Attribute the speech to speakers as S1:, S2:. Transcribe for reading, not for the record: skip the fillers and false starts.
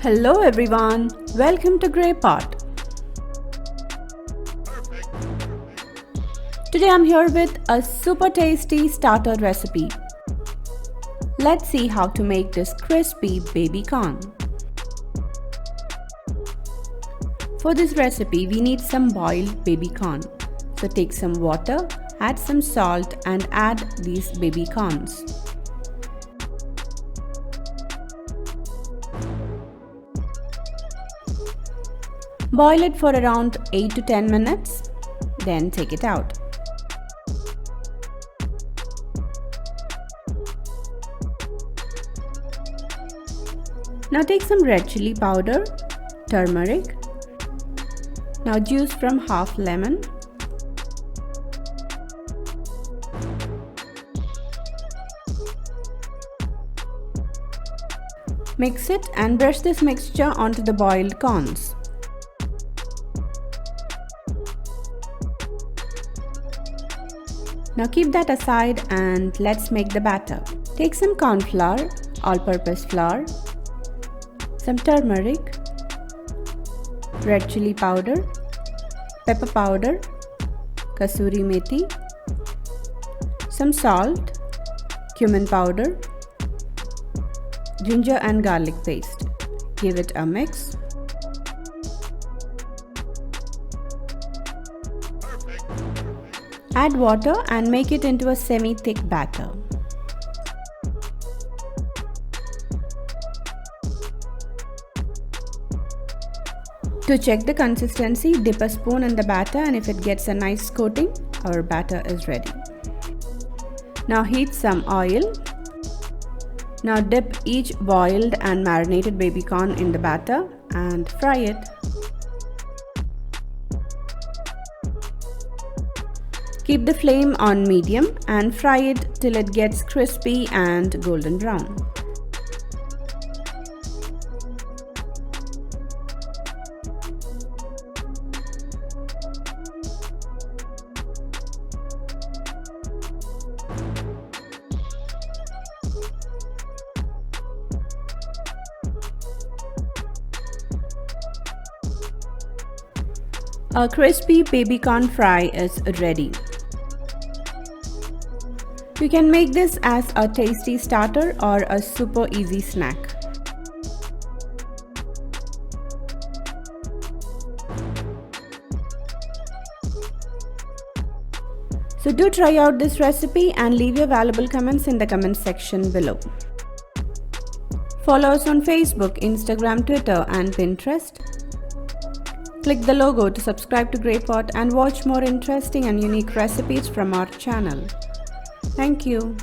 S1: Hello everyone, welcome to GreyPot. Today I'm here with a super tasty starter recipe. Let's see how to make this crispy baby corn. For this recipe we need some boiled baby corn. So take some water, add some salt and add these baby corns. Boil it for around 8 to 10 minutes, then take it out. Now take some red chili powder, turmeric, now juice from half lemon, mix it and brush this mixture onto the boiled corns. Now keep that aside and let's make the batter. Take some cornflour, all-purpose flour, some turmeric, red chili powder, pepper powder, Kasuri methi, some salt, cumin powder, ginger and garlic paste. Give it a mix. Add water and make it into a semi-thick batter. To check the consistency, dip a spoon in the batter and if it gets a nice coating, our batter is ready. Now heat some oil. Now dip each boiled and marinated baby corn in the batter and fry it. Keep the flame on medium and fry it till it gets crispy and golden brown. A crispy baby corn fry is ready. You can make this as a tasty starter or a super easy snack. So do try out this recipe and leave your valuable comments in the comment section below. Follow us on Facebook, Instagram, Twitter and Pinterest. Click the logo to subscribe to GreyPot and watch more interesting and unique recipes from our channel. Thank you.